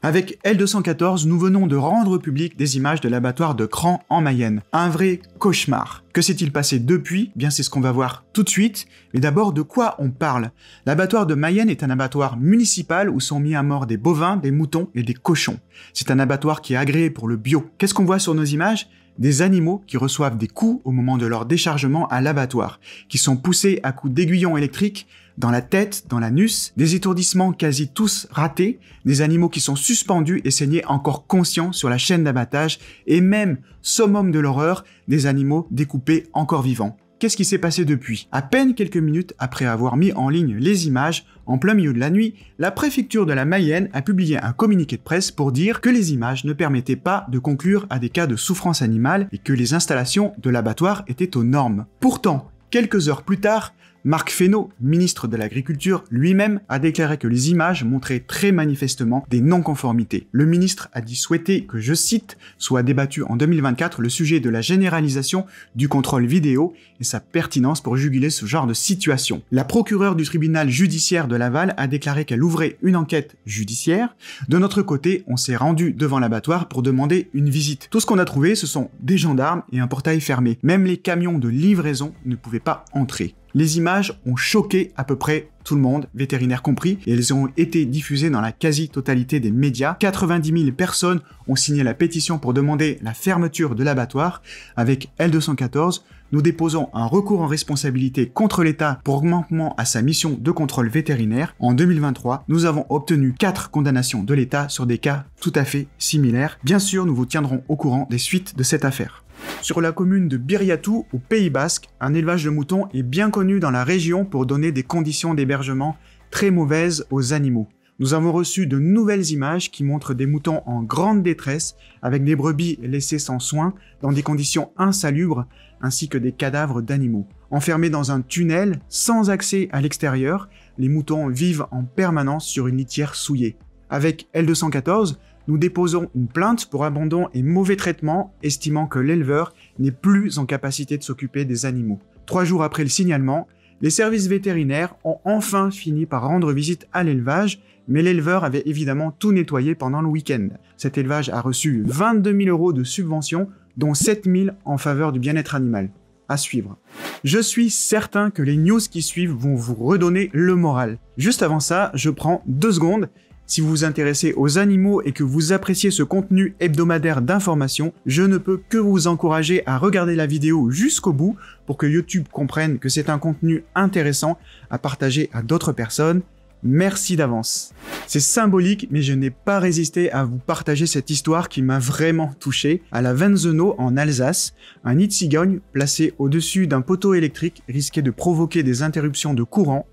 Avec L214, nous venons de rendre public des images de l'abattoir de Cran en Mayenne. Un vrai cauchemar. Que s'est-il passé depuis? Bien, c'est ce qu'on va voir tout de suite. Mais d'abord, de quoi on parle? L'abattoir de Mayenne est un abattoir municipal où sont mis à mort des bovins, des moutons et des cochons. C'est un abattoir qui est agréé pour le bio. Qu'est-ce qu'on voit sur nos images? Des animaux qui reçoivent des coups au moment de leur déchargement à l'abattoir, qui sont poussés à coups d'aiguillons électriques dans la tête, dans l'anus, des étourdissements quasi tous ratés, des animaux qui sont suspendus et saignés encore conscients sur la chaîne d'abattage, et même, summum de l'horreur, des animaux découpés encore vivants. Qu'est-ce qui s'est passé depuis? À peine quelques minutes après avoir mis en ligne les images, en plein milieu de la nuit, la préfecture de la Mayenne a publié un communiqué de presse pour dire que les images ne permettaient pas de conclure à des cas de souffrance animale et que les installations de l'abattoir étaient aux normes. Pourtant, quelques heures plus tard, Marc Fesneau, ministre de l'Agriculture, lui-même a déclaré que les images montraient très manifestement des non-conformités. Le ministre a dit souhaiter que, je cite, soit débattu en 2024 le sujet de la généralisation du contrôle vidéo et sa pertinence pour juguler ce genre de situation. La procureure du tribunal judiciaire de Laval a déclaré qu'elle ouvrait une enquête judiciaire. De notre côté, on s'est rendu devant l'abattoir pour demander une visite. Tout ce qu'on a trouvé, ce sont des gendarmes et un portail fermé. Même les camions de livraison ne pouvaient pas entrer. Les images ont choqué à peu près tout le monde, vétérinaires compris, et elles ont été diffusées dans la quasi-totalité des médias. 90 000 personnes ont signé la pétition pour demander la fermeture de l'abattoir. Avec L214, nous déposons un recours en responsabilité contre l'État pour manquement à sa mission de contrôle vétérinaire. En 2023, nous avons obtenu 4 condamnations de l'État sur des cas tout à fait similaires. Bien sûr, nous vous tiendrons au courant des suites de cette affaire. Sur la commune de Biriatou, au Pays Basque, un élevage de moutons est bien connu dans la région pour donner des conditions d'hébergement très mauvaises aux animaux. Nous avons reçu de nouvelles images qui montrent des moutons en grande détresse, avec des brebis laissées sans soin, dans des conditions insalubres, ainsi que des cadavres d'animaux. Enfermés dans un tunnel, sans accès à l'extérieur, les moutons vivent en permanence sur une litière souillée. Avec L214, nous déposons une plainte pour abandon et mauvais traitement, estimant que l'éleveur n'est plus en capacité de s'occuper des animaux. 3 jours après le signalement, les services vétérinaires ont enfin fini par rendre visite à l'élevage, mais l'éleveur avait évidemment tout nettoyé pendant le week-end. Cet élevage a reçu 22 000 € de subventions, dont 7 000 en faveur du bien-être animal. À suivre. Je suis certain que les news qui suivent vont vous redonner le moral. Juste avant ça, je prends 2 secondes. Si vous vous intéressez aux animaux et que vous appréciez ce contenu hebdomadaire d'information, je ne peux que vous encourager à regarder la vidéo jusqu'au bout pour que YouTube comprenne que c'est un contenu intéressant à partager à d'autres personnes. Merci d'avance. C'est symbolique, mais je n'ai pas résisté à vous partager cette histoire qui m'a vraiment touché. À la Wenzeno, en Alsace, un nid de cigogne placé au-dessus d'un poteau électrique risquait de provoquer des interruptions de courant.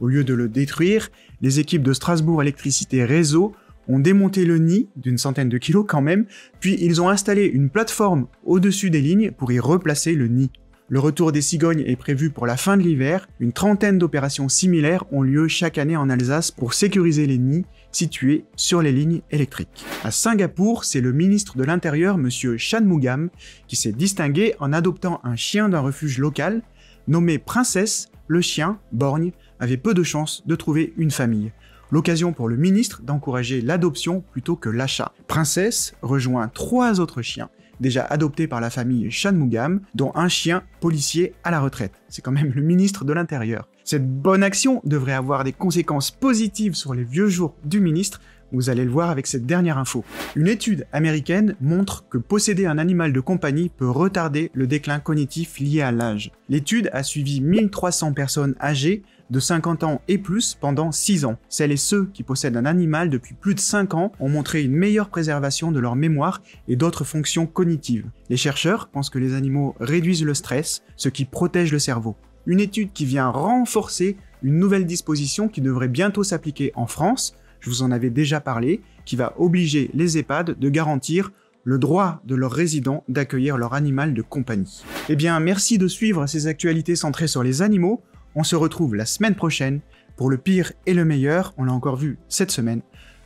Au lieu de le détruire, les équipes de Strasbourg Électricité Réseau ont démonté le nid, d'une centaine de kilos quand même, puis ils ont installé une plateforme au-dessus des lignes pour y replacer le nid. Le retour des cigognes est prévu pour la fin de l'hiver. Une trentaine d'opérations similaires ont lieu chaque année en Alsace pour sécuriser les nids situés sur les lignes électriques. À Singapour, c'est le ministre de l'Intérieur, M. Shanmugam, qui s'est distingué en adoptant un chien d'un refuge local. Nommé Princesse, le chien, borgne, avait peu de chances de trouver une famille. L'occasion pour le ministre d'encourager l'adoption plutôt que l'achat. Princesse rejoint 3 autres chiens, déjà adoptés par la famille Shanmugam, dont un chien policier à la retraite. C'est quand même le ministre de l'Intérieur. Cette bonne action devrait avoir des conséquences positives sur les vieux jours du ministre. Vous allez le voir avec cette dernière info. Une étude américaine montre que posséder un animal de compagnie peut retarder le déclin cognitif lié à l'âge. L'étude a suivi 1300 personnes âgées de 50 ans et plus pendant 6 ans. Celles et ceux qui possèdent un animal depuis plus de 5 ans ont montré une meilleure préservation de leur mémoire et d'autres fonctions cognitives. Les chercheurs pensent que les animaux réduisent le stress, ce qui protège le cerveau. Une étude qui vient renforcer une nouvelle disposition qui devrait bientôt s'appliquer en France, je vous en avais déjà parlé, qui va obliger les EHPAD de garantir le droit de leurs résidents d'accueillir leur animal de compagnie. Eh bien, merci de suivre ces actualités centrées sur les animaux. On se retrouve la semaine prochaine pour le pire et le meilleur, on l'a encore vu cette semaine.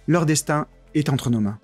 Leur destin est entre nos mains.